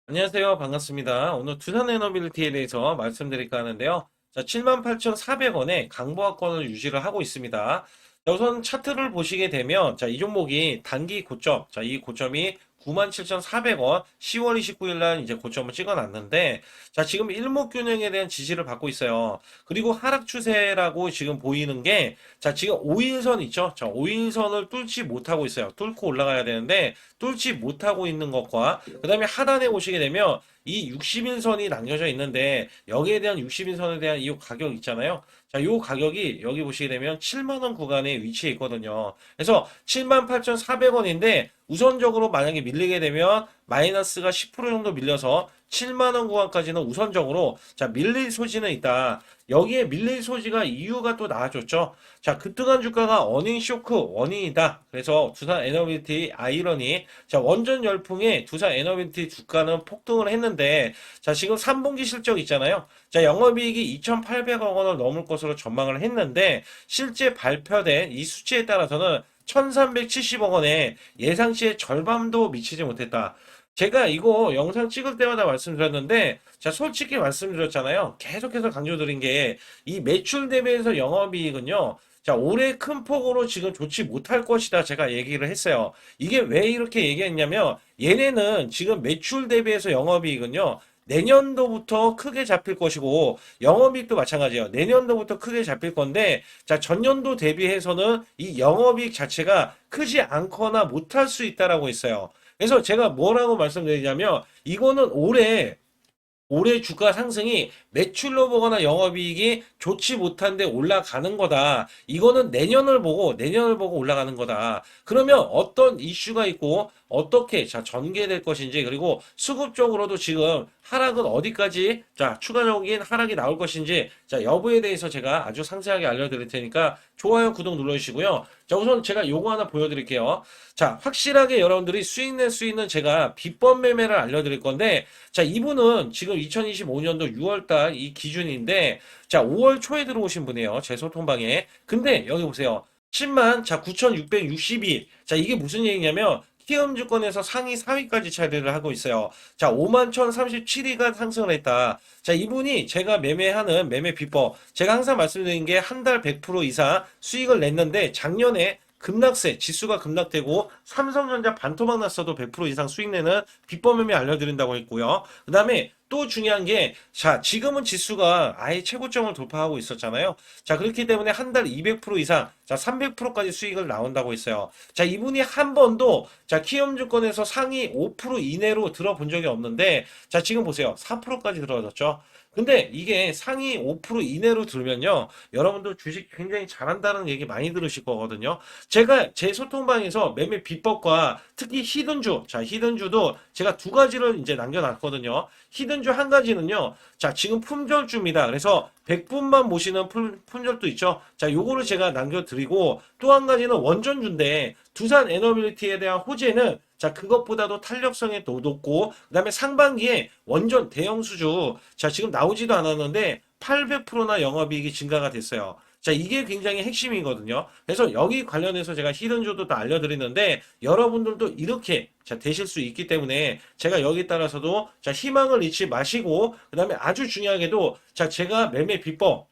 안녕하세요. 반갑습니다. 오늘 두산 에너빌리티에 대해서 말씀드릴까 하는데요. 자, 78,400원에 강보합권을 유지를 하고 있습니다. 자, 우선 차트를 보시게 되면, 자, 이 종목이 단기 고점, 자, 이 고점이 97,400원, 10월 29일 날 이제 고점을 찍어 놨는데, 자, 지금 일목균형에 대한 지지를 받고 있어요. 그리고 하락 추세라고 지금 보이는 게, 자, 지금 5일선 있죠? 자, 5일선을 뚫지 못하고 있어요. 뚫고 올라가야 되는데, 뚫지 못하고 있는 것과, 그 다음에 하단에 보시게 되면, 이 60일선이 남겨져 있는데, 여기에 대한 60일선에 대한 이 가격 있잖아요. 자, 요 가격이 여기 보시게 되면 7만원 구간에 위치해 있거든요. 그래서 78,400원인데, 우선적으로 만약에 밀리게 되면 마이너스가 10% 정도 밀려서 7만원 구간까지는 우선적으로 자 밀릴 소지는 있다. 여기에 밀릴 소지가 이유가 또 나와줬죠. 자 급등한 주가가 어닝 쇼크 원인이다. 그래서 두산 에너빌티 아이러니 자 원전 열풍에 두산 에너빌티 주가는 폭등을 했는데 자 지금 3분기 실적 있잖아요. 자 영업이익이 2,800억 원을 넘을 것으로 전망을 했는데 실제 발표된 이 수치에 따라서는 1,370억 원에 예상치의 절반도 미치지 못했다. 제가 이거 영상 찍을 때마다 말씀드렸는데, 자, 솔직히 말씀드렸잖아요. 계속해서 강조드린 게, 이 매출 대비해서 영업이익은요, 자, 올해 큰 폭으로 지금 좋지 못할 것이다. 제가 얘기를 했어요. 이게 왜 이렇게 얘기했냐면, 얘네는 지금 매출 대비해서 영업이익은요, 내년도부터 크게 잡힐 것이고, 영업이익도 마찬가지예요. 내년도부터 크게 잡힐 건데, 자, 전년도 대비해서는 이 영업이익 자체가 크지 않거나 못할 수 있다라고 했어요. 그래서 제가 뭐라고 말씀드리냐면 이거는 올해 주가 상승이 매출로 보거나 영업이익이 좋지 못한데 올라가는 거다. 이거는 내년을 보고 올라가는 거다. 그러면 어떤 이슈가 있고 어떻게 자 전개될 것인지 그리고 수급적으로도 지금 하락은 어디까지 자 추가적인 하락이 나올 것인지 자 여부에 대해서 제가 아주 상세하게 알려드릴 테니까 좋아요 구독 눌러주시고요. 자 우선 제가 요거 하나 보여드릴게요. 자 확실하게 여러분들이 수익 낼 수 있는 제가 비법 매매를 알려드릴 건데 자 이분은 지금 2025년도 6월달 이 기준인데 자 5월 초에 들어오신 분이에요. 제 소통방에. 근데 여기 보세요. 10만 자 9,662. 자 이게 무슨 얘기냐면 키움증권에서 상위 4위까지 차지를 하고 있어요. 자, 5만 1,037위가 상승을 했다. 자, 이분이 제가 매매하는 매매 비법. 제가 항상 말씀드린 게 한 달 100% 이상 수익을 냈는데 작년에 급락세, 지수가 급락되고 삼성전자 반토막 났어도 100% 이상 수익 내는 비법 매매 알려드린다고 했고요. 그 다음에 또 중요한 게, 자, 지금은 지수가 아예 최고점을 돌파하고 있었잖아요. 자, 그렇기 때문에 한 달 200% 이상, 자, 300%까지 수익을 나온다고 했어요. 자, 이분이 한 번도, 자, 키움증권에서 상위 5% 이내로 들어본 적이 없는데, 자, 지금 보세요. 4%까지 들어졌죠. 근데 이게 상위 5% 이내로 들면요. 여러분들 주식 굉장히 잘한다는 얘기 많이 들으실 거거든요. 제가 제 소통방에서 매매 비법과 특히 히든주, 자, 히든주도 제가 두 가지를 이제 남겨놨거든요. 히든주 한 가지는요. 자, 지금 품절주입니다. 그래서 100분만 모시는 품절도 있죠. 자, 요거를 제가 남겨드리고 또 한 가지는 원전주인데 두산 에너빌리티에 대한 호재는 자, 그것보다도 탄력성이 더 높고, 그 다음에 상반기에 원전 대형 수주, 자, 지금 나오지도 않았는데, 800%나 영업이익이 증가가 됐어요. 자, 이게 굉장히 핵심이거든요. 그래서 여기 관련해서 제가 히든조도 다 알려드리는데, 여러분들도 이렇게, 자, 되실 수 있기 때문에, 제가 여기 따라서도, 자, 희망을 잃지 마시고, 그 다음에 아주 중요하게도, 자, 제가 매매 비법,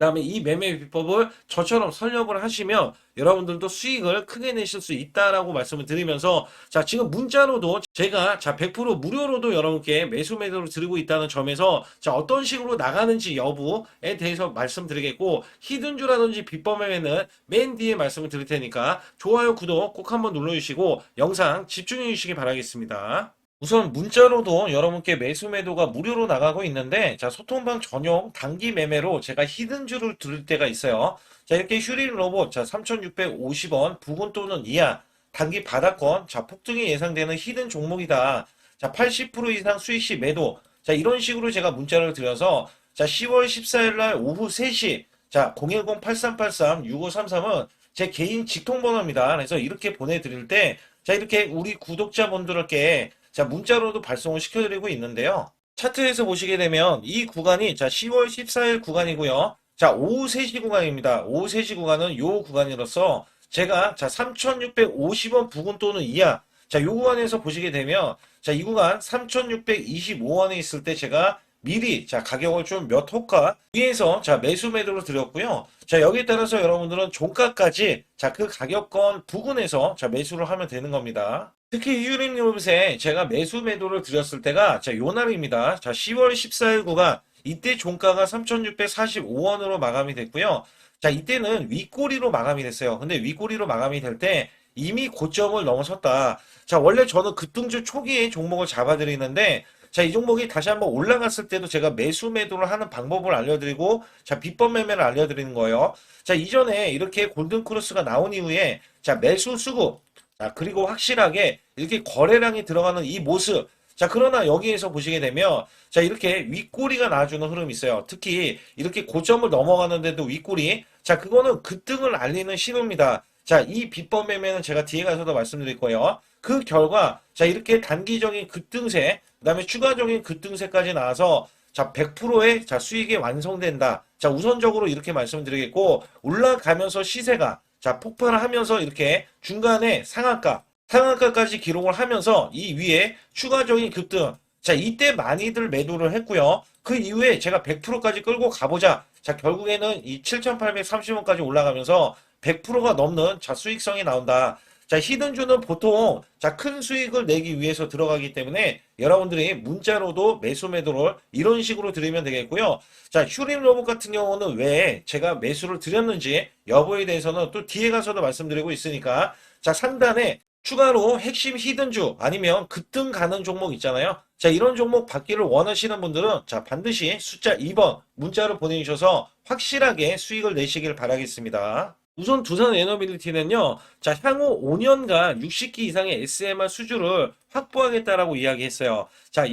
그다음에 이 매매 비법을 저처럼 설립을 하시면 여러분들도 수익을 크게 내실 수 있다라고 말씀을 드리면서 자 지금 문자로도 제가 자 100% 무료로도 여러분께 매수 매도를 드리고 있다는 점에서 자 어떤 식으로 나가는지 여부에 대해서 말씀드리겠고 히든주라든지 비법 매매는 맨 뒤에 말씀을 드릴 테니까 좋아요 구독 꼭 한번 눌러주시고 영상 집중해 주시기 바라겠습니다. 우선 문자로도 여러분께 매수 매도가 무료로 나가고 있는데 자 소통방 전용 단기 매매로 제가 히든주를 들을 때가 있어요. 자 이렇게 휴릴 로봇 자 3,650원 부근 또는 이하 단기 바닥권 자 폭등이 예상되는 히든 종목이다. 자 80% 이상 수익 시 매도 자 이런 식으로 제가 문자를 드려서 자 10월 14일 날 오후 3시 자 010-8383-6533은 제 개인 직통번호입니다. 그래서 이렇게 보내드릴 때 자 이렇게 우리 구독자분들께 자, 문자로도 발송을 시켜드리고 있는데요. 차트에서 보시게 되면 이 구간이 자 10월 14일 구간이고요. 자, 오후 3시 구간입니다. 오후 3시 구간은 요 구간이로서 제가 자 3,650원 부근 또는 이하 자, 요 구간에서 보시게 되면, 자, 이 구간 3,625원에 있을 때 제가 미리, 자, 가격을 좀 몇 호가 위에서, 자, 매수 매도를 드렸고요. 자, 여기에 따라서 여러분들은 종가까지, 자, 그 가격권 부근에서, 자, 매수를 하면 되는 겁니다. 특히 휴림유럽에 제가 매수 매도를 드렸을 때가, 자, 요 날입니다. 자, 10월 14일 구간, 이때 종가가 3,645원으로 마감이 됐고요. 자, 이때는 윗꼬리로 마감이 됐어요. 근데 윗꼬리로 마감이 될 때 이미 고점을 넘어섰다. 자, 원래 저는 급등주 초기에 종목을 잡아드리는데, 자, 이 종목이 다시 한번 올라갔을 때도 제가 매수 매도를 하는 방법을 알려드리고, 자, 비법 매매를 알려드리는 거예요. 자, 이전에 이렇게 골든크로스가 나온 이후에, 자, 매수 수급, 자, 그리고 확실하게 이렇게 거래량이 들어가는 이 모습. 자, 그러나 여기에서 보시게 되면, 자, 이렇게 윗꼬리가 나와주는 흐름이 있어요. 특히 이렇게 고점을 넘어가는데도 윗꼬리. 자, 그거는 급등을 알리는 신호입니다. 자, 이 비법 매매는 제가 뒤에 가서도 말씀드릴 거예요. 그 결과, 자, 이렇게 단기적인 급등세, 그 다음에 추가적인 급등세까지 나와서, 자, 100%의 자, 수익이 완성된다. 자, 우선적으로 이렇게 말씀드리겠고, 올라가면서 시세가, 자, 폭발을 하면서 이렇게 중간에 상한가까지 기록을 하면서 이 위에 추가적인 급등. 자, 이때 많이들 매도를 했고요. 그 이후에 제가 100%까지 끌고 가보자. 자, 결국에는 이 7,830원까지 올라가면서 100%가 넘는 자, 수익성이 나온다. 자, 히든주는 보통 자, 큰 수익을 내기 위해서 들어가기 때문에 여러분들이 문자로도 매수 매도를 이런 식으로 드리면 되겠고요. 자, 휴림 로봇 같은 경우는 왜 제가 매수를 드렸는지 여부에 대해서는 또 뒤에 가서도 말씀드리고 있으니까 자, 상단에 추가로 핵심 히든주 아니면 급등 가는 종목 있잖아요. 자, 이런 종목 받기를 원하시는 분들은 자, 반드시 숫자 2번 문자로 보내주셔서 확실하게 수익을 내시길 바라겠습니다. 우선 두산 에너빌리티는요, 자, 향후 5년간 60기 이상의 SMR 수주를 확보하겠다라고 이야기했어요. 자,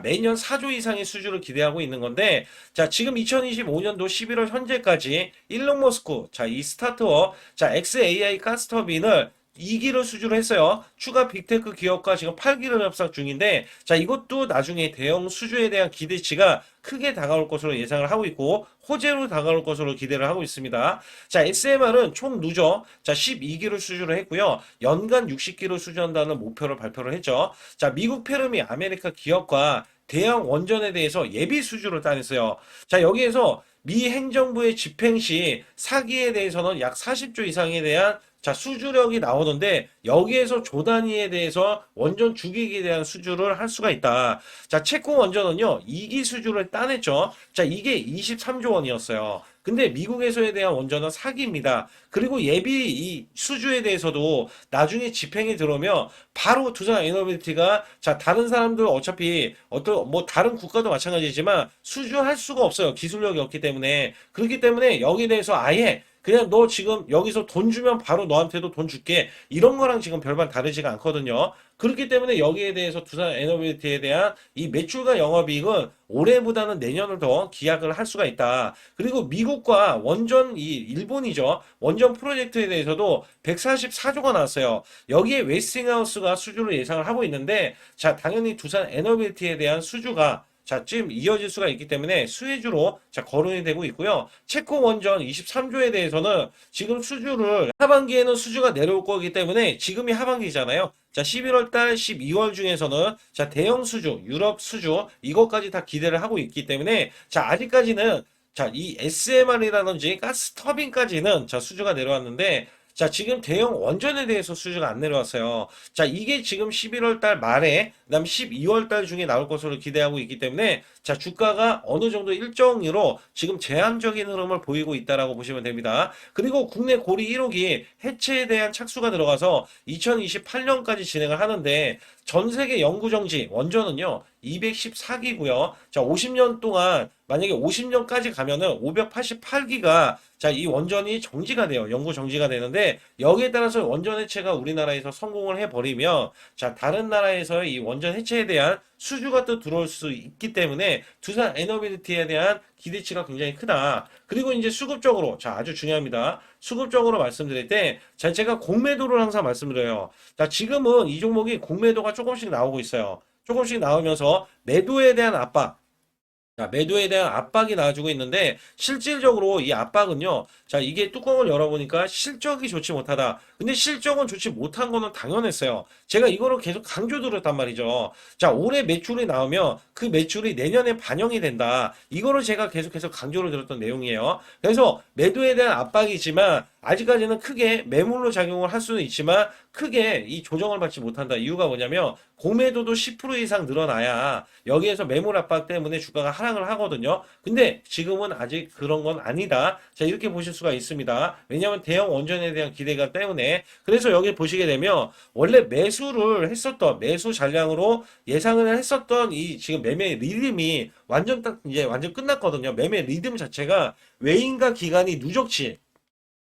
매년 4조 이상의 수주를 기대하고 있는 건데, 자, 지금 2025년도 11월 현재까지 일론 머스크, 자, 이 스타트업, 자, XAI 가스터빈을 2기를 수주를 했어요. 추가 빅테크 기업과 지금 8기를 협상 중인데, 자, 이것도 나중에 대형 수주에 대한 기대치가 크게 다가올 것으로 예상을 하고 있고, 호재로 다가올 것으로 기대를 하고 있습니다. 자, SMR은 총 누적, 자, 12기를 수주를 했고요. 연간 60기를 수주한다는 목표를 발표를 했죠. 자, 미국 페르미 아메리카 기업과 대형 원전에 대해서 예비 수주를 따냈어요. 자, 여기에서 미 행정부의 집행 시 사기에 대해서는 약 40조 이상에 대한 자, 수주력이 나오는데 여기에서 조 단위에 대해서 원전 주기에 대한 수주를 할 수가 있다. 자, 체코 원전은요, 2기 수주를 따냈죠. 자, 이게 23조 원이었어요. 근데 미국에서에 대한 원전은 사기입니다. 그리고 예비 이 수주에 대해서도 나중에 집행이 들어오면 바로 두산 에너빌리티가 자, 다른 사람들 어차피 어떤 뭐 다른 국가도 마찬가지지만 수주할 수가 없어요. 기술력이 없기 때문에. 그렇기 때문에 여기에 대해서 아예 그냥 너 지금 여기서 돈 주면 바로 너한테도 돈 줄게. 이런 거랑 지금 별반 다르지가 않거든요. 그렇기 때문에 여기에 대해서 두산 에너빌리티에 대한 이 매출과 영업이익은 올해보다는 내년을 더 기약을 할 수가 있다. 그리고 미국과 원전 이 일본이죠. 원전 프로젝트에 대해서도 144조가 나왔어요. 여기에 웨스팅하우스가 수주를 예상을 하고 있는데 자, 당연히 두산 에너빌리티에 대한 수주가 자, 지금 이어질 수가 있기 때문에 수혜주로 자, 거론이 되고 있고요. 체코 원전 23조에 대해서는 지금 수주를 하반기에는 수주가 내려올 거기 때문에 지금이 하반기잖아요. 자, 11월 달, 12월 중에서는 자, 대형 수주, 유럽 수주 이것까지 다 기대를 하고 있기 때문에 자, 아직까지는 자, 이 SMR이라든지 가스 터빈까지는 자, 수주가 내려왔는데 자, 지금 대형 원전에 대해서 수주가 안 내려왔어요. 자, 이게 지금 11월 달 말에, 그 다음 12월 달 중에 나올 것으로 기대하고 있기 때문에, 자, 주가가 어느 정도 일정으로 지금 제한적인 흐름을 보이고 있다라고 보시면 됩니다. 그리고 국내 고리 1호기 해체에 대한 착수가 들어가서 2028년까지 진행을 하는데, 전 세계 영구 정지, 원전은요, 214기고요. 자, 50년 동안, 만약에 50년까지 가면은 588기가 자, 이 원전이 정지가 돼요. 영구 정지가 되는데 여기에 따라서 원전 해체가 우리나라에서 성공을 해버리면 자, 다른 나라에서의 이 원전 해체에 대한 수주가 또 들어올 수 있기 때문에 두산 에너빌리티에 대한 기대치가 굉장히 크다. 그리고 이제 수급적으로 자, 아주 중요합니다. 수급적으로 말씀드릴 때 자, 제가 공매도를 항상 말씀드려요. 자, 지금은 이 종목이 공매도가 조금씩 나오고 있어요. 조금씩 나오면서 매도에 대한 압박 자, 매도에 대한 압박이 나와주고 있는데 실질적으로 이 압박은요. 자, 이게 뚜껑을 열어보니까 실적이 좋지 못하다. 근데 실적은 좋지 못한 거는 당연했어요. 제가 이거를 계속 강조드렸단 말이죠. 자, 올해 매출이 나오면 그 매출이 내년에 반영이 된다. 이거를 제가 계속해서 강조를 드렸던 내용이에요. 그래서 매도에 대한 압박이지만 아직까지는 크게 매물로 작용을 할 수는 있지만 크게 이 조정을 받지 못한다. 이유가 뭐냐면 공매도도 10% 이상 늘어나야 여기에서 매물 압박 때문에 주가가 하락을 하거든요. 근데 지금은 아직 그런 건 아니다. 자, 이렇게 보실 수가 있습니다. 왜냐하면 대형 원전에 대한 기대가 때문에. 그래서 여기 보시게 되면 원래 매수를 했었던 매수 잔량으로 예상을 했었던 이 지금 매매 리듬이 완전 딱 이제 완전 끝났거든요. 매매 리듬 자체가 외인과 기관이 누적치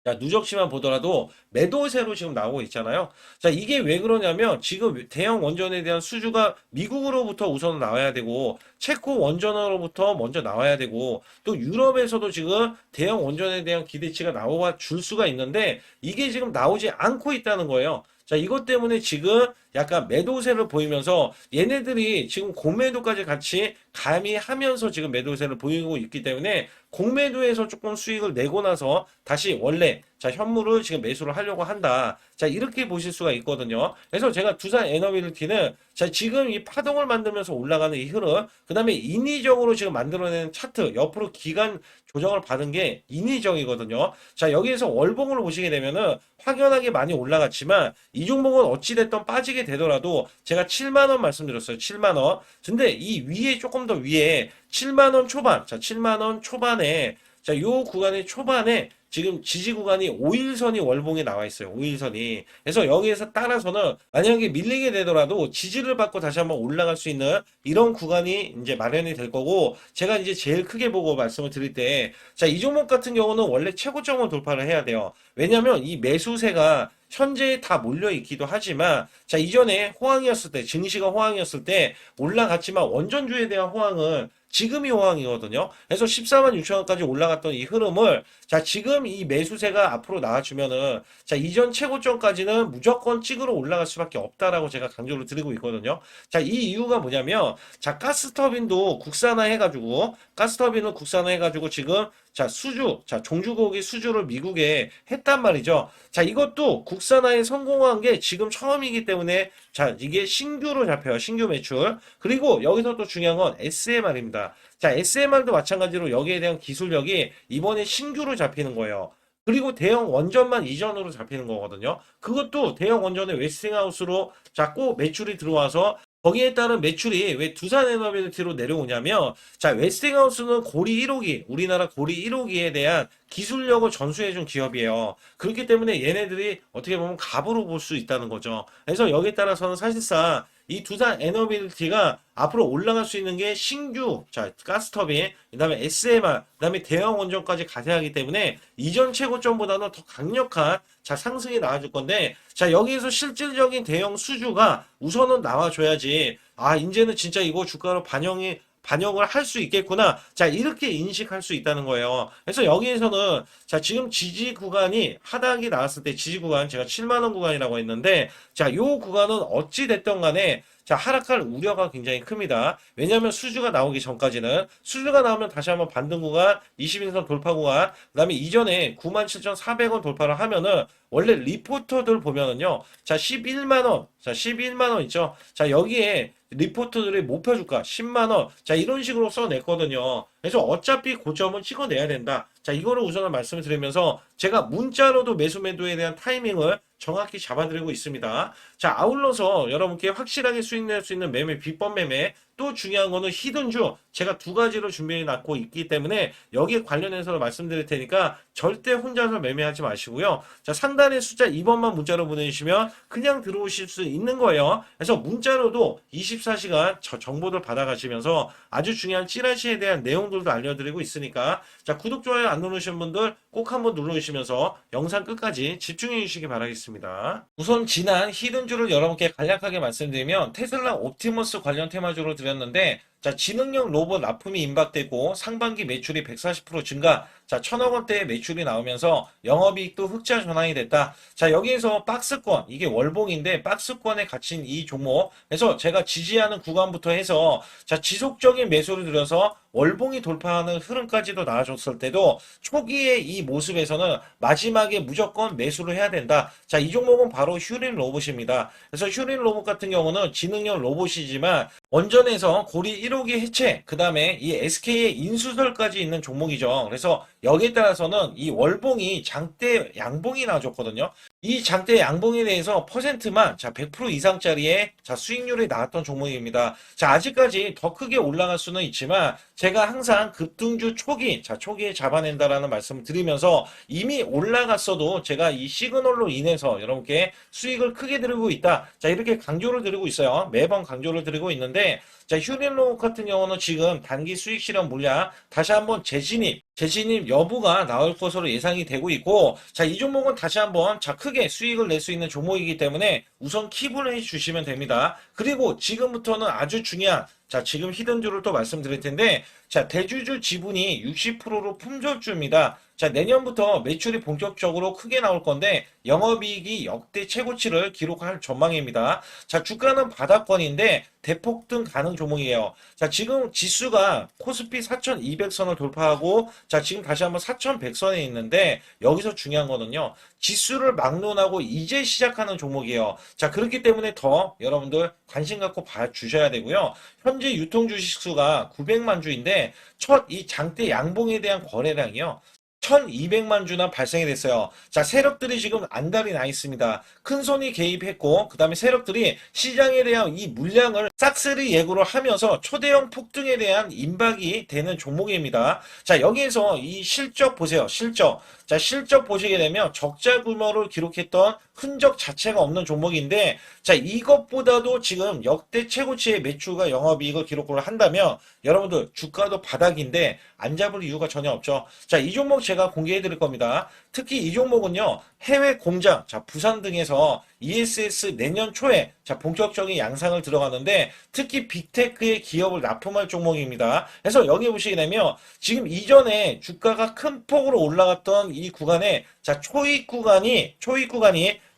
자, 누적치만 보더라도 매도세로 지금 나오고 있잖아요. 자, 이게 왜 그러냐면 지금 대형 원전에 대한 수주가 미국으로부터 우선 나와야 되고 체코 원전으로부터 먼저 나와야 되고 또 유럽에서도 지금 대형 원전에 대한 기대치가 나와 줄 수가 있는데 이게 지금 나오지 않고 있다는 거예요. 자, 이것 때문에 지금 약간 매도세를 보이면서 얘네들이 지금 공매도까지 같이 가미하면서 지금 매도세를 보이고 있기 때문에 공매도에서 조금 수익을 내고 나서 다시 원래 자 현물을 지금 매수를 하려고 한다. 자 이렇게 보실 수가 있거든요. 그래서 제가 두산 에너빌리티는 자 지금 이 파동을 만들면서 올라가는 이 흐름, 그다음에 인위적으로 지금 만들어낸 차트 옆으로 기간 조정을 받은 게 인위적이거든요. 자 여기에서 월봉으로 보시게 되면은 확연하게 많이 올라갔지만 이 종목은 어찌됐든 빠지게 되더라도 제가 7만 원 말씀드렸어요. 7만 원. 근데 이 위에 조금 더 위에 7만 원 초반. 자, 7만 원 초반에 자, 요 구간의 초반에 지금 지지 구간이 5일선이 월봉에 나와 있어요. 5일선이. 그래서 여기에서 따라서는 만약에 밀리게 되더라도 지지를 받고 다시 한번 올라갈 수 있는 이런 구간이 이제 마련이 될 거고 제가 이제 제일 크게 보고 말씀을 드릴 때 자, 이 종목 같은 경우는 원래 최고점을 돌파를 해야 돼요. 왜냐면 이 매수세가 현재 다 몰려 있기도 하지만 자 이전에 호황이었을 때 증시가 호황이었을 때 올라갔지만 원전주에 대한 호황은 지금이 호황이거든요. 그래서 14만 6천 원까지 올라갔던 이 흐름을 자 지금 이 매수세가 앞으로 나와주면은 자 이전 최고점까지는 무조건 찍으러 올라갈 수밖에 없다라고 제가 강조를 드리고 있거든요. 자 이 이유가 뭐냐면 자 가스터빈도 국산화해가지고 가스터빈을 국산화해가지고 지금 자 수주 자 종주국이 수주를 미국에 했단 말이죠. 자 이것도 국산화에 성공한 게 지금 처음이기 때문에 자 이게 신규로 잡혀요. 신규 매출. 그리고 여기서 또 중요한 건 SMR입니다. 자, SMR도 마찬가지로 여기에 대한 기술력이 이번에 신규로 잡히는 거예요. 그리고 대형 원전만 이전으로 잡히는 거거든요. 그것도 대형 원전의 웨스팅하우스로 자꾸 매출이 들어와서 거기에 따른 매출이 왜 두산 에너빌리티로 내려오냐면 자 웨스팅하우스는 고리 1호기 우리나라 고리 1호기에 대한 기술력을 전수해준 기업이에요. 그렇기 때문에 얘네들이 어떻게 보면 갑으로 볼 수 있다는 거죠. 그래서 여기에 따라서는 사실상 이 두산 에너빌리티가 앞으로 올라갈 수 있는 게 신규 자 가스터빈 그다음에 SMR 그다음에 대형 원전까지 가세야 하기 때문에 이전 최고점보다는 더 강력한 자 상승이 나와줄 건데 자 여기에서 실질적인 대형 수주가 우선은 나와줘야지 아 이제는 진짜 이거 주가로 반영을 할 수 있겠구나. 자, 이렇게 인식할 수 있다는 거예요. 그래서 여기에서는 자, 지금 지지 구간이 하락이 나왔을 때 지지 구간 제가 7만 원 구간이라고 했는데 자, 요 구간은 어찌 됐든 간에 자, 하락할 우려가 굉장히 큽니다. 왜냐하면 수주가 나오기 전까지는 수주가 나오면 다시 한번 반등 구간, 20인선 돌파 구간, 그다음에 이전에 97,400원 돌파를 하면은 원래 리포터들 보면은요. 자, 11만 원. 자, 11만 원 있죠. 자, 여기에 리포터들이 목표 주가 10만 원. 자, 이런 식으로 써냈거든요. 그래서 어차피 고점은 찍어내야 된다. 자, 이거를 우선은 말씀을 드리면서 제가 문자로도 매수 매도에 대한 타이밍을 정확히 잡아드리고 있습니다. 자, 아울러서 여러분께 확실하게 수익 낼 수 있는 매매, 비법 매매, 또 중요한 거는 히든주 제가 두 가지로 준비해 놨고 있기 때문에 여기에 관련해서 말씀드릴 테니까 절대 혼자서 매매하지 마시고요. 자, 상단의 숫자 2번만 문자로 보내주시면 그냥 들어오실 수 있는 거예요. 그래서 문자로도 24시간 저 정보들 받아가시면서 아주 중요한 찌라시에 대한 내용들도 알려드리고 있으니까 자, 구독, 좋아요 안 누르신 분들 꼭 한번 눌러주시면서 영상 끝까지 집중해 주시기 바라겠습니다. 우선 지난 히든주를 여러분께 간략하게 말씀드리면 테슬라 옵티머스 관련 테마주로 드렸는데 자, 지능형 로봇 납품이 임박되고 상반기 매출이 140% 증가. 자, 1,000억 원대의 매출이 나오면서 영업이익도 흑자 전환이 됐다. 자, 여기에서 박스권, 이게 월봉인데 박스권에 갇힌 이 종목. 그래서 제가 지지하는 구간부터 해서 자, 지속적인 매수를 들여서 월봉이 돌파하는 흐름까지도 나와줬을 때도 초기의 이 모습에서는 마지막에 무조건 매수를 해야 된다. 자, 이 종목은 바로 휴린 로봇입니다. 그래서 휴린 로봇 같은 경우는 지능형 로봇이지만 원전에서 고리 1호기 해체, 그 다음에 이 SK의 인수설까지 있는 종목이죠. 그래서 여기에 따라서는 이 월봉이 장대 양봉이 나와줬거든요. 이 장대 양봉에 대해서 퍼센트만 자 100% 이상짜리의 자 수익률이 나왔던 종목입니다. 자, 아직까지 더 크게 올라갈 수는 있지만 제가 항상 급등주 초기 자 초기에 잡아낸다라는 말씀을 드리면서 이미 올라갔어도 제가 이 시그널로 인해서 여러분께 수익을 크게 드리고 있다. 자, 이렇게 강조를 드리고 있어요. 매번 강조를 드리고 있는데 자, 휴린로봇 같은 경우는 지금 단기 수익 실현 물량 다시 한번 재진입 여부가 나올 것으로 예상이 되고 있고, 자, 이 종목은 다시 한번 자 크게 수익을 낼 수 있는 종목이기 때문에 우선 킵을 해 주시면 됩니다. 그리고 지금부터는 아주 중요한 자, 지금 히든주를 또 말씀드릴 텐데, 자, 대주주 지분이 60%로 품절주입니다. 자, 내년부터 매출이 본격적으로 크게 나올 건데, 영업이익이 역대 최고치를 기록할 전망입니다. 자, 주가는 바닥권인데, 대폭등 가능 종목이에요. 자, 지금 지수가 코스피 4,200선을 돌파하고, 자, 지금 다시 한번 4,100선에 있는데, 여기서 중요한 거는요, 지수를 막론하고 이제 시작하는 종목이에요. 자, 그렇기 때문에 더 여러분들 관심 갖고 봐주셔야 되고요. 현재 유통 주식수가 900만 주인데 첫 이 장대 양봉에 대한 거래량이요. 1200만 주나 발생이 됐어요. 자, 세력들이 지금 안달이 나 있습니다. 큰 손이 개입했고, 그 다음에 세력들이 시장에 대한 이 물량을 싹쓸이 예고를 하면서 초대형 폭등에 대한 임박이 되는 종목입니다. 자, 여기에서 이 실적 보세요. 실적. 자, 실적 보시게 되면 적자 규모를 기록했던 흔적 자체가 없는 종목인데, 자, 이것보다도 지금 역대 최고치의 매출과 영업이익을 기록을 한다면 여러분들 주가도 바닥인데 안 잡을 이유가 전혀 없죠. 자, 이 종목 제가 공개해 드릴 겁니다. 특히 이 종목은요, 해외 공장, 자, 부산 등에서 ESS 내년 초에 자, 본격적인 양상을 들어가는데 특히 빅테크의 기업을 납품할 종목입니다. 그래서 여기 보시게 되면 지금 이전에 주가가 큰 폭으로 올라갔던 이 구간에 자, 초입 구간이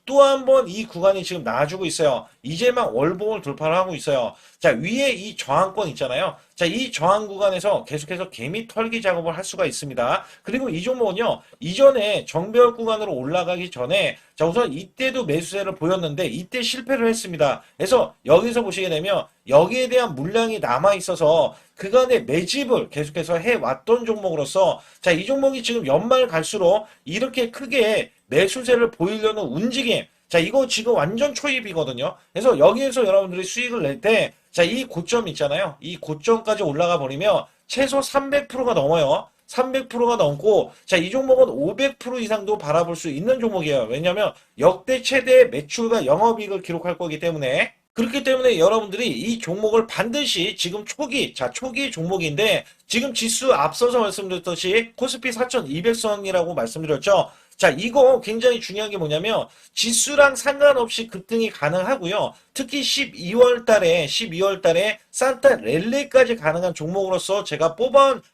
또 한 번 이 구간이 지금 나와주고 있어요. 이제 막 월봉을 돌파를 하고 있어요. 자, 위에 이 저항권 있잖아요. 자, 이 저항 구간에서 계속해서 개미 털기 작업을 할 수가 있습니다. 그리고 이 종목은요, 이전에 정배열 구간으로 올라가기 전에 자, 우선 이때도 매수세를 보였는데 이때 실패를 했습니다. 그래서 여기서 보시게 되면 여기에 대한 물량이 남아 있어서 그간의 매집을 계속해서 해왔던 종목으로서 자, 이 종목이 지금 연말 갈수록 이렇게 크게 매수세를 보이려는 움직임. 자, 이거 지금 완전 초입이거든요. 그래서 여기에서 여러분들이 수익을 낼 때, 자, 이 고점 있잖아요. 이 고점까지 올라가 버리면 최소 300%가 넘어요. 300%가 넘고, 자, 이 종목은 500% 이상도 바라볼 수 있는 종목이에요. 왜냐면 역대 최대 매출과 영업이익을 기록할 거기 때문에. 그렇기 때문에 여러분들이 이 종목을 반드시 지금 초기 종목인데 지금 지수 앞서서 말씀드렸듯이 코스피 4,200선이라고 말씀드렸죠. 자, 이거 굉장히 중요한 게 뭐냐면 지수랑 상관없이 급등이 가능하고요. 특히 12월 달에 산타 랠리까지 가능한 종목으로서 제가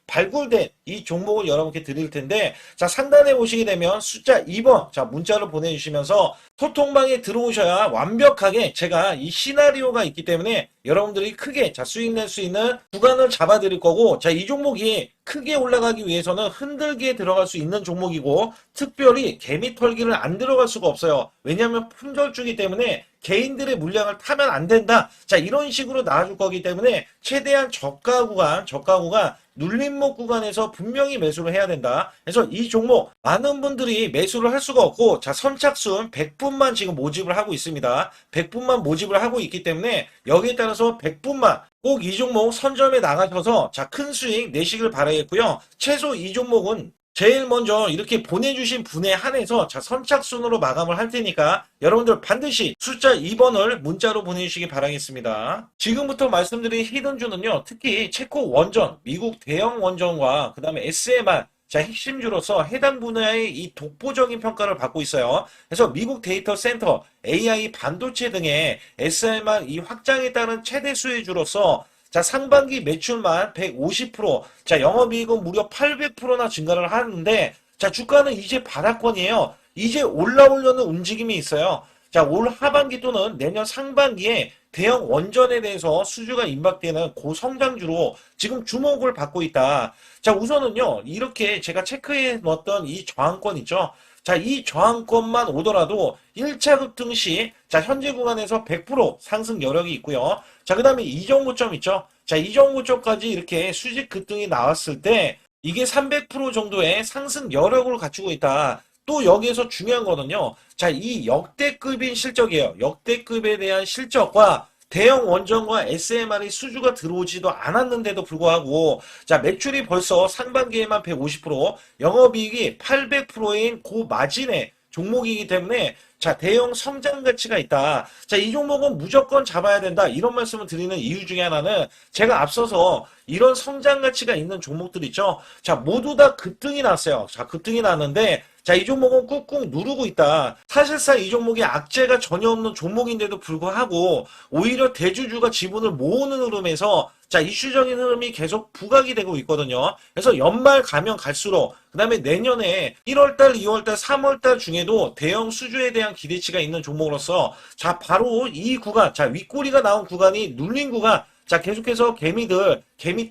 발굴된 이 종목을 여러분께 드릴 텐데, 자, 상단에 보시게 되면 숫자 2번, 자, 문자로 보내주시면서 소통방에 들어오셔야 완벽하게 제가 이 시나리오가 있기 때문에 여러분들이 크게 자, 수익 낼 수 있는 구간을 잡아 드릴 거고, 자, 이 종목이 크게 올라가기 위해서는 흔들기에 들어갈 수 있는 종목이고, 특별히 개미 털기를 안 들어갈 수가 없어요. 왜냐하면 품절주기 때문에 개인들의 물량을 타면 안 된다. 자, 이런 식으로 나와줄 거기 때문에 최대한 저가 구간 눌림목 구간에서 분명히 매수를 해야 된다. 그래서 이 종목 많은 분들이 매수를 할 수가 없고, 자, 선착순 100분만 지금 모집을 하고 있습니다. 100분만 모집을 하고 있기 때문에 여기에 따라서 100분만 꼭 이 종목 선점에 나가셔서 자, 큰 수익 내시길 바라겠고요. 최소 이 종목은 제일 먼저 이렇게 보내주신 분에 한해서 자, 선착순으로 마감을 할 테니까 여러분들 반드시 숫자 2번을 문자로 보내주시기 바라겠습니다. 지금부터 말씀드린 히든주는요, 특히 체코 원전, 미국 대형 원전과 그 다음에 SMR, 자, 핵심주로서 해당 분야의 이 독보적인 평가를 받고 있어요. 그래서 미국 데이터 센터, AI 반도체 등의 SMR 이 확장에 따른 최대 수혜주로서 자, 상반기 매출만 150%, 자, 영업이익은 무려 800%나 증가를 하는데, 자, 주가는 이제 바닥권이에요. 이제 올라오려는 움직임이 있어요. 자, 올 하반기 또는 내년 상반기에 대형 원전에 대해서 수주가 임박되는 고성장주로 지금 주목을 받고 있다. 자, 우선은요, 이렇게 제가 체크해 놓았던 이 저항권 있죠. 자, 이 저항권만 오더라도 1차 급등 시, 자, 현재 구간에서 100% 상승 여력이 있고요. 자, 그 다음에 이정고점 있죠. 자, 이정고점까지 이렇게 수직 급등이 나왔을 때, 이게 300% 정도의 상승 여력을 갖추고 있다. 또 여기에서 중요한 거는요. 자, 이 역대급인 실적이에요. 역대급에 대한 실적과 대형 원전과 SMR이 수주가 들어오지도 않았는데도 불구하고 자, 매출이 벌써 상반기에만 150%, 영업이익이 800%인 고마진의 종목이기 때문에 자, 대형 성장 가치가 있다. 자, 이 종목은 무조건 잡아야 된다. 이런 말씀을 드리는 이유 중에 하나는 제가 앞서서 이런 성장 가치가 있는 종목들 있죠. 자, 모두 다 급등이 났어요. 자, 급등이 났는데 자, 이 종목은 꾹꾹 누르고 있다. 사실상 이 종목이 악재가 전혀 없는 종목인데도 불구하고 오히려 대주주가 지분을 모으는 흐름에서 자, 이슈적인 흐름이 계속 부각이 되고 있거든요. 그래서 연말 가면 갈수록 그 다음에 내년에 1월달, 2월달, 3월달 중에도 대형 수주에 대한 기대치가 있는 종목으로서 자, 바로 이 구간, 자, 윗꼬리가 나온 구간이 눌린 구간, 자, 계속해서 개미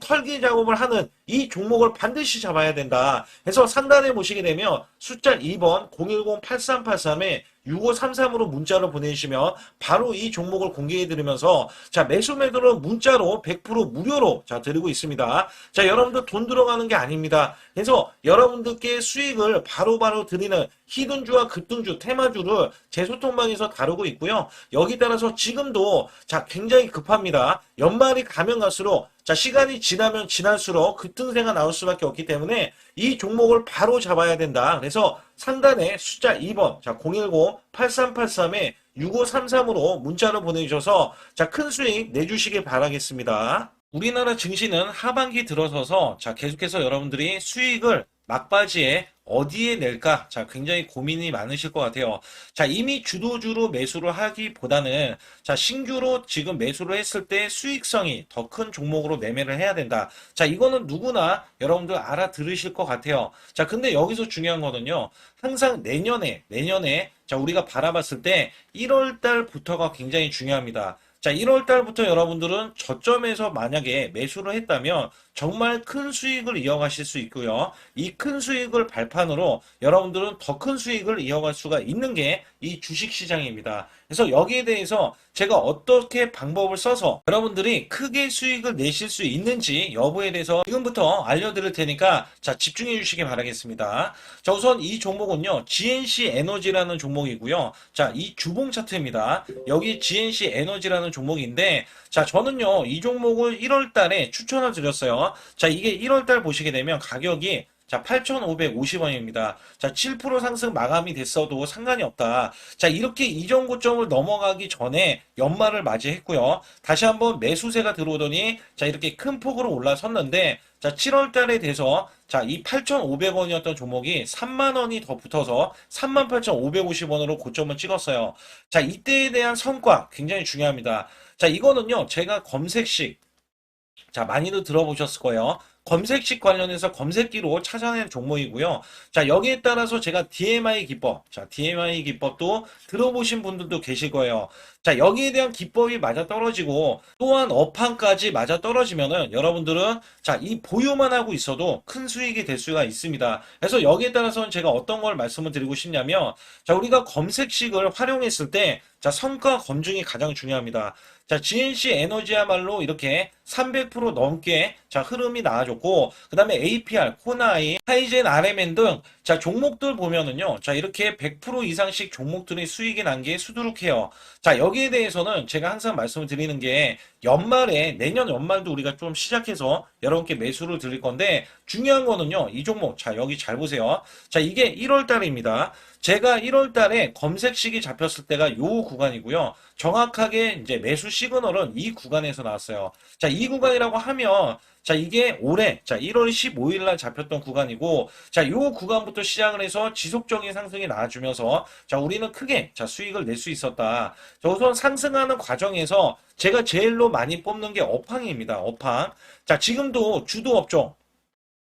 털기 작업을 하는 이 종목을 반드시 잡아야 된다. 그래서 상단에 보시게 되면 숫자 2번 010-8383에 6533으로 문자로 보내주시면 바로 이 종목을 공개해드리면서 자, 매수 매도는 문자로 100% 무료로 자, 드리고 있습니다. 자, 여러분들 돈 들어가는 게 아닙니다. 그래서 여러분들께 수익을 바로바로 드리는 히든주와 급등주, 테마주를 제 소통방에서 다루고 있고요. 여기 따라서 지금도 자, 굉장히 급합니다. 연말이 가면 갈수록 자, 시간이 지나면 지날수록 급등세가 나올 수밖에 없기 때문에 이 종목을 바로 잡아야 된다. 그래서 상단에 숫자 2번, 자, 010-8383에 6533으로 문자로 보내주셔서 자, 큰 수익 내주시길 바라겠습니다. 우리나라 증시는 하반기 들어서서 자, 계속해서 여러분들이 수익을 막바지에 어디에 낼까? 자, 굉장히 고민이 많으실 것 같아요. 자, 이미 주도주로 매수를 하기보다는 자, 신규로 지금 매수를 했을 때 수익성이 더 큰 종목으로 매매를 해야 된다. 자, 이거는 누구나 여러분들 알아들으실 것 같아요. 자, 근데 여기서 중요한 거는요. 항상 내년에 자, 우리가 바라봤을 때 1월 달부터가 굉장히 중요합니다. 자, 1월 달부터 여러분들은 저점에서 만약에 매수를 했다면 정말 큰 수익을 이어가실 수 있고요. 이 큰 수익을 발판으로 여러분들은 더 큰 수익을 이어갈 수가 있는 게 이 주식시장입니다. 그래서 여기에 대해서 제가 어떻게 방법을 써서 여러분들이 크게 수익을 내실 수 있는지 여부에 대해서 지금부터 알려드릴 테니까 자, 집중해 주시기 바라겠습니다. 자, 우선 이 종목은요. GNC 에너지라는 종목이고요. 자, 이 주봉 차트입니다. 여기 GNC 에너지라는 종목인데 자, 저는요. 이 종목을 1월 달에 추천을 드렸어요. 자, 이게 1월 달 보시게 되면 가격이 자, 8,550원입니다. 자, 7% 상승 마감이 됐어도 상관이 없다. 자, 이렇게 이전 고점을 넘어가기 전에 연말을 맞이했고요. 다시 한번 매수세가 들어오더니 자, 이렇게 큰 폭으로 올라섰는데 자, 7월 달에 돼서 자, 이 8,500원이었던 종목이 3만 원이 더 붙어서 38,550원으로 고점을 찍었어요. 자, 이때에 대한 성과 굉장히 중요합니다. 자, 이거는요. 제가 검색식 자, 많이들 들어보셨을 거예요. 검색식 관련해서 검색기로 찾아낸 종목이고요. 자, 여기에 따라서 제가 DMI 기법, 자, DMI 기법도 들어보신 분들도 계실 거예요. 자, 여기에 대한 기법이 맞아 떨어지고 또한 업황까지 맞아 떨어지면은 여러분들은 자, 이 보유만 하고 있어도 큰 수익이 될 수가 있습니다. 그래서 여기에 따라서는 제가 어떤 걸 말씀을 드리고 싶냐면 자, 우리가 검색식을 활용했을 때 자, 성과 검증이 가장 중요합니다. 자, GNC 에너지야말로 이렇게 300% 넘게 자, 흐름이 나와줬고, 그 다음에 APR, 코나이, 하이젠, RMN 등 자, 종목들 보면은요. 자, 이렇게 100% 이상씩 종목들의 수익이 난 게 수두룩해요. 자, 여기에 대해서는 제가 항상 말씀을 드리는 게 연말에, 내년 연말도 우리가 좀 시작해서 여러분께 매수를 드릴 건데 중요한 거는요. 이 종목, 자, 여기 잘 보세요. 자, 이게 1월 달입니다. 제가 1월 달에 검색식이 잡혔을 때가 요 구간이고요. 정확하게 이제 매수 시그널은 이 구간에서 나왔어요. 자, 이 이 구간이라고 하면 자, 이게 올해, 자, 1월 15일 날 잡혔던 구간이고, 자, 요 구간부터 시작을 해서 지속적인 상승이 나와주면서, 자, 우리는 크게, 자, 수익을 낼 수 있었다. 자, 우선 상승하는 과정에서 제가 제일로 많이 뽑는 게 업황입니다. 업황. 자, 지금도 주도 업종.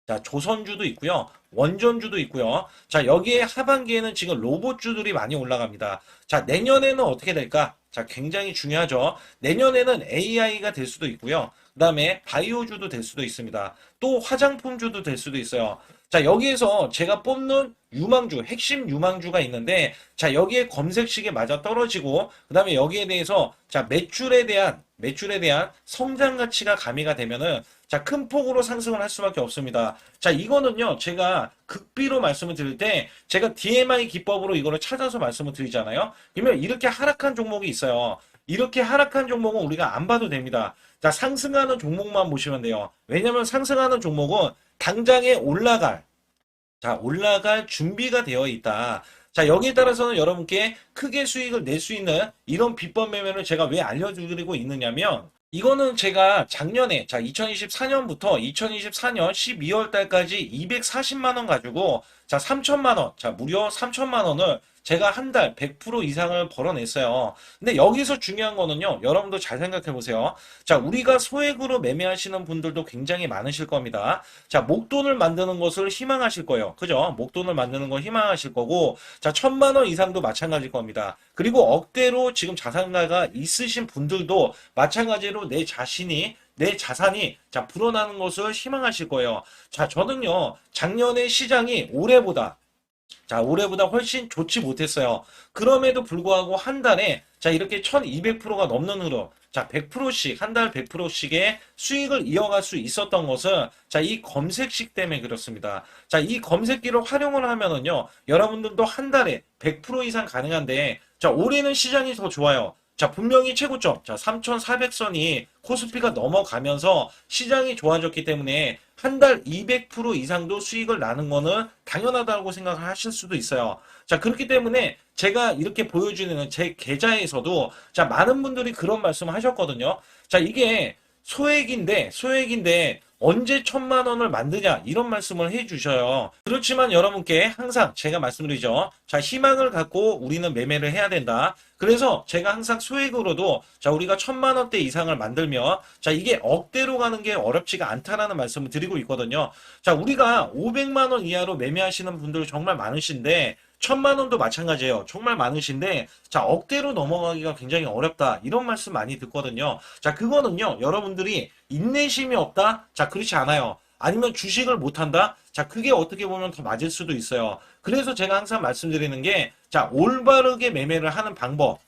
자, 조선주도 있고요. 원전주도 있고요. 자, 여기에 하반기에는 지금 로봇주들이 많이 올라갑니다. 자, 내년에는 어떻게 될까? 자, 굉장히 중요하죠. 내년에는 AI가 될 수도 있고요. 그 다음에 바이오주도 될 수도 있습니다. 또 화장품주도 될 수도 있어요. 자, 여기에서 제가 뽑는 유망주, 핵심 유망주가 있는데, 자, 여기에 검색식에 맞아 떨어지고, 그 다음에 여기에 대해서, 자, 매출에 대한 성장 가치가 가미가 되면은, 자, 큰 폭으로 상승을 할 수밖에 없습니다. 자, 이거는요, 제가 극비로 말씀을 드릴 때, 제가 DMI 기법으로 이거를 찾아서 말씀을 드리잖아요. 그러면 이렇게 하락한 종목이 있어요. 이렇게 하락한 종목은 우리가 안 봐도 됩니다. 자, 상승하는 종목만 보시면 돼요. 왜냐면 상승하는 종목은 당장에 올라갈 준비가 되어 있다. 자, 여기에 따라서는 여러분께 크게 수익을 낼 수 있는 이런 비법 매매를 제가 왜 알려드리고 있느냐면, 이거는 제가 작년에, 자, 2024년부터 2024년 12월 달까지 240만 원 가지고, 자, 3천만 원, 자, 무려 3천만 원을 제가 한 달 100% 이상을 벌어냈어요. 근데 여기서 중요한 거는요, 여러분도 잘 생각해 보세요. 자, 우리가 소액으로 매매하시는 분들도 굉장히 많으실 겁니다. 자, 목돈을 만드는 것을 희망하실 거예요. 그죠? 목돈을 만드는 걸 희망하실 거고, 자, 1,000만 원 이상도 마찬가지일 겁니다. 그리고 억대로 지금 자산가가 있으신 분들도 마찬가지로 내 자산이 자 불어나는 것을 희망하실 거예요. 자, 저는요 작년에 시장이 올해보다 훨씬 좋지 못했어요. 그럼에도 불구하고 한 달에 자 이렇게 1200%가 넘는 흐름, 자 100%씩 한 달 100%씩의 수익을 이어갈 수 있었던 것은 자 이 검색식 때문에 그렇습니다. 자, 이 검색기를 활용을 하면은요 여러분들도 한 달에 100% 이상 가능한데, 자 올해는 시장이 더 좋아요. 자, 분명히 최고점, 자, 3,400선이 코스피가 넘어가면서 시장이 좋아졌기 때문에 한 달 200% 이상도 수익을 나는 거는 당연하다고 생각을 하실 수도 있어요. 자, 그렇기 때문에 제가 이렇게 보여주는 제 계좌에서도 자, 많은 분들이 그런 말씀을 하셨거든요. 자, 이게 소액인데 언제 1,000만 원을 만드냐 이런 말씀을 해주셔요. 그렇지만 여러분께 항상 제가 말씀드리죠. 자, 희망을 갖고 우리는 매매를 해야 된다. 그래서 제가 항상 소액으로도 자 우리가 1,000만 원대 이상을 만들면 자 이게 억대로 가는 게 어렵지가 않다라는 말씀을 드리고 있거든요. 자, 우리가 500만 원 이하로 매매하시는 분들 정말 많으신데 1,000만 원도 마찬가지예요. 정말 많으신데 자 억대로 넘어가기가 굉장히 어렵다 이런 말씀 많이 듣거든요. 자, 그거는요 여러분들이 인내심이 없다? 자, 그렇지 않아요. 아니면 주식을 못한다? 자, 그게 어떻게 보면 더 맞을 수도 있어요. 그래서 제가 항상 말씀드리는 게 자 올바르게 매매를 하는 방법,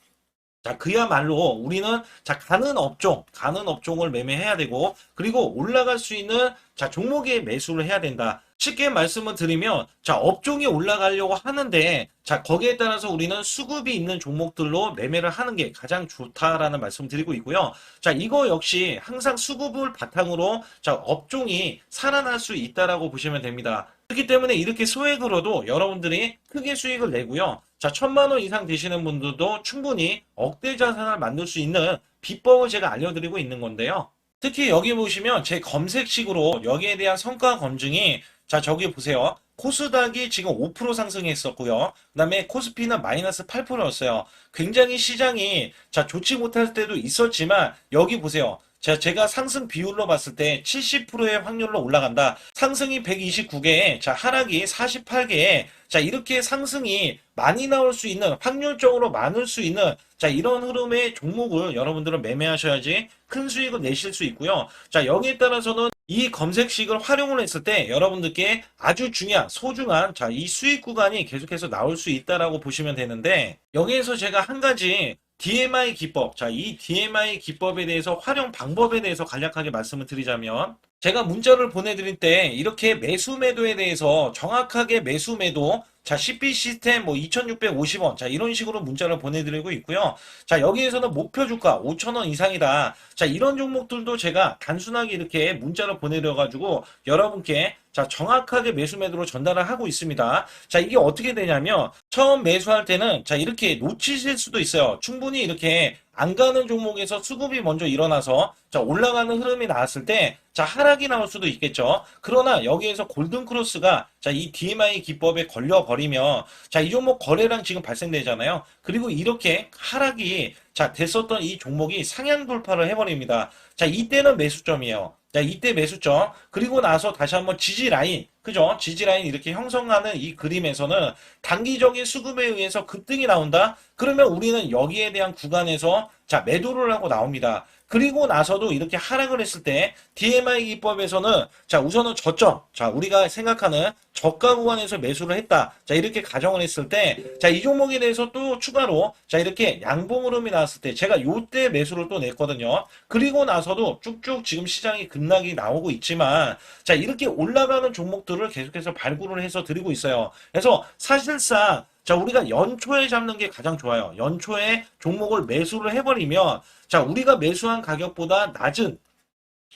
자, 그야말로 우리는 자 가는 업종을 매매해야 되고, 그리고 올라갈 수 있는 자 종목에 매수를 해야 된다. 쉽게 말씀을 드리면 자 업종이 올라가려고 하는데 자 거기에 따라서 우리는 수급이 있는 종목들로 매매를 하는 게 가장 좋다라는 말씀 드리고 있고요. 자, 이거 역시 항상 수급을 바탕으로 자 업종이 살아날 수 있다라고 보시면 됩니다. 그렇기 때문에 이렇게 소액으로도 여러분들이 크게 수익을 내고요. 자, 1,000만 원 이상 되시는 분들도 충분히 억대 자산을 만들 수 있는 비법을 제가 알려드리고 있는 건데요. 특히 여기 보시면 제 검색식으로 여기에 대한 성과 검증이 자 저기 보세요. 코스닥이 지금 5% 상승했었고요. 그 다음에 코스피는 마이너스 8%였어요. 굉장히 시장이 자 좋지 못할 때도 있었지만 여기 보세요. 자, 제가 상승 비율로 봤을 때 70%의 확률로 올라간다. 상승이 129개에, 자, 하락이 48개에, 자, 이렇게 상승이 많이 나올 수 있는, 확률적으로 많을 수 있는, 자, 이런 흐름의 종목을 여러분들은 매매하셔야지 큰 수익을 내실 수 있고요. 자, 여기에 따라서는 이 검색식을 활용을 했을 때 여러분들께 아주 중요한, 소중한, 자, 이 수익 구간이 계속해서 나올 수 있다라고 보시면 되는데, 여기에서 제가 한 가지 DMI 기법, 자, 이 DMI 기법에 대해서 활용 방법에 대해서 간략하게 말씀을 드리자면, 제가 문자를 보내드릴 때 이렇게 매수 매도에 대해서 정확하게 매수 매도, 자, CP 시스템 뭐 2,650원, 자, 이런 식으로 문자를 보내드리고 있고요. 자, 여기에서는 목표 주가 5,000원 이상이다. 자, 이런 종목들도 제가 단순하게 이렇게 문자를 보내드려가지고 여러분께 자, 정확하게 매수 매도로 전달을 하고 있습니다. 자, 이게 어떻게 되냐면 처음 매수할 때는 자, 이렇게 놓치실 수도 있어요. 충분히 이렇게 안 가는 종목에서 수급이 먼저 일어나서 자, 올라가는 흐름이 나왔을 때 자, 하락이 나올 수도 있겠죠. 그러나 여기에서 골든 크로스가 자, 이 DMI 기법에 걸려 버리면 자, 이 종목 거래량 지금 발생되잖아요. 그리고 이렇게 하락이 자, 됐었던 이 종목이 상향 돌파를 해버립니다. 자, 이때는 매수점이에요. 자, 이때 매수점. 그리고 나서 다시 한번 지지 라인. 그죠? 지지 라인 이렇게 형성하는 이 그림에서는 단기적인 수급에 의해서 급등이 나온다? 그러면 우리는 여기에 대한 구간에서 자, 매도를 하고 나옵니다. 그리고 나서도 이렇게 하락을 했을 때 DMI 기법에서는 자, 우선은 저점. 자, 우리가 생각하는 저가 구간에서 매수를 했다. 자, 이렇게 가정을 했을 때 자, 이 종목에 대해서 또 추가로 자, 이렇게 양봉 흐름이 나왔을 때 제가 요때 매수를 또 냈거든요. 그리고 나서도 쭉쭉 지금 시장이 급락이 나오고 있지만 자, 이렇게 올라가는 종목들을 계속해서 발굴을 해서 드리고 있어요. 그래서 사실상 자, 우리가 연초에 잡는 게 가장 좋아요. 연초에 종목을 매수를 해버리면 자, 우리가 매수한 가격보다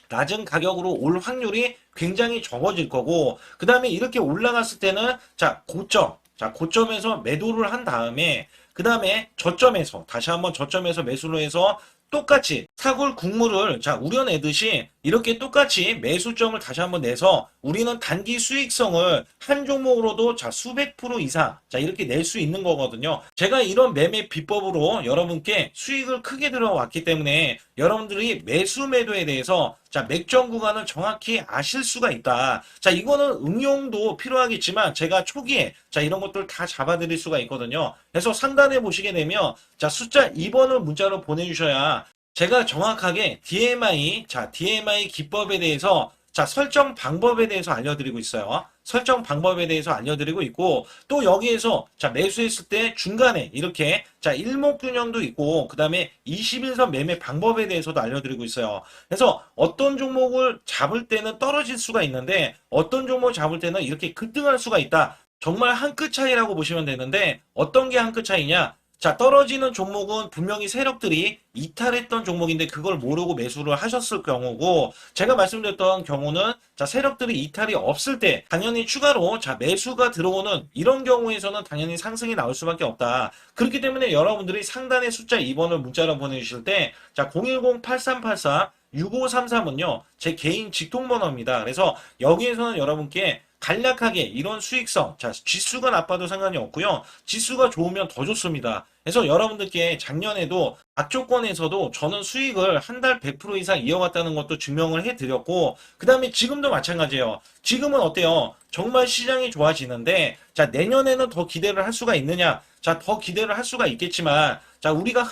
낮은 가격으로 올 확률이 굉장히 적어질 거고, 그 다음에 이렇게 올라갔을 때는 자, 고점에서 매도를 한 다음에, 그 다음에 저점에서, 다시 한번 저점에서 매수를 해서 똑같이 사골 국물을 자, 우려내듯이 이렇게 똑같이 매수점을 다시 한번 내서 우리는 단기 수익성을 한 종목으로도 자, 수백 프로 이상 자, 이렇게 낼 수 있는 거거든요. 제가 이런 매매 비법으로 여러분께 수익을 크게 들어왔기 때문에 여러분들이 매수 매도에 대해서 자, 맥점 구간을 정확히 아실 수가 있다. 자, 이거는 응용도 필요하겠지만 제가 초기에 자, 이런 것들 다 잡아드릴 수가 있거든요. 그래서 상단에 보시게 되면 자, 숫자 2번을 문자로 보내주셔야 제가 정확하게 DMI 기법에 대해서 자, 설정 방법에 대해서 알려드리고 있어요. 설정 방법에 대해서 알려드리고 있고, 또 여기에서 자, 매수했을 때 중간에 이렇게 자, 일목균형도 있고, 그 다음에 21선 매매 방법에 대해서도 알려드리고 있어요. 그래서 어떤 종목을 잡을 때는 떨어질 수가 있는데, 어떤 종목을 잡을 때는 이렇게 급등할 수가 있다. 정말 한 끗 차이라고 보시면 되는데, 어떤 게 한 끗 차이냐? 자, 떨어지는 종목은 분명히 세력들이 이탈했던 종목인데 그걸 모르고 매수를 하셨을 경우고, 제가 말씀드렸던 경우는 자, 세력들이 이탈이 없을 때 당연히 추가로 자, 매수가 들어오는 이런 경우에서는 당연히 상승이 나올 수밖에 없다. 그렇기 때문에 여러분들이 상단의 숫자 2번을 문자로 보내주실 때 자, 010-8384 6533은요, 제 개인 직통번호입니다. 그래서 여기에서는 여러분께 간략하게 이런 수익성, 자, 지수가 나빠도 상관이 없고요. 지수가 좋으면 더 좋습니다. 그래서 여러분들께 작년에도 악조건에서도 저는 수익을 한 달 100% 이상 이어갔다는 것도 증명을 해드렸고, 그 다음에 지금도 마찬가지예요. 지금은 어때요? 정말 시장이 좋아지는데, 자, 내년에는 더 기대를 할 수가 있느냐? 자, 더 기대를 할 수가 있겠지만, 자, 우리가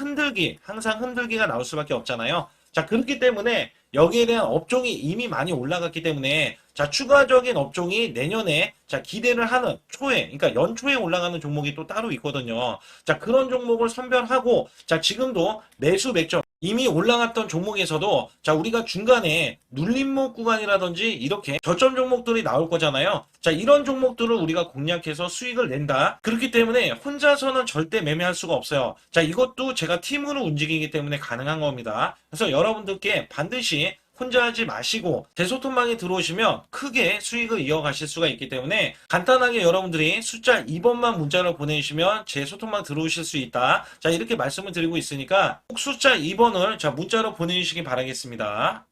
항상 흔들기가 나올 수밖에 없잖아요. 자, 그렇기 때문에 여기에 대한 업종이 이미 많이 올라갔기 때문에 자, 추가적인 업종이 내년에 자, 기대를 하는 초에, 그러니까 연초에 올라가는 종목이 또 따로 있거든요. 자, 그런 종목을 선별하고 자, 지금도 매수 맥점 이미 올라갔던 종목에서도 자, 우리가 중간에 눌림목 구간이라든지 이렇게 저점 종목들이 나올 거잖아요. 자, 이런 종목들을 우리가 공략해서 수익을 낸다. 그렇기 때문에 혼자서는 절대 매매할 수가 없어요. 자, 이것도 제가 팀으로 움직이기 때문에 가능한 겁니다. 그래서 여러분들께 반드시 혼자 하지 마시고 제 소통방에 들어오시면 크게 수익을 이어가실 수가 있기 때문에 간단하게 여러분들이 숫자 2번만 문자로 보내주시면 제 소통방 들어오실 수 있다. 자, 이렇게 말씀을 드리고 있으니까 꼭 숫자 2번을 자, 문자로 보내주시기 바라겠습니다.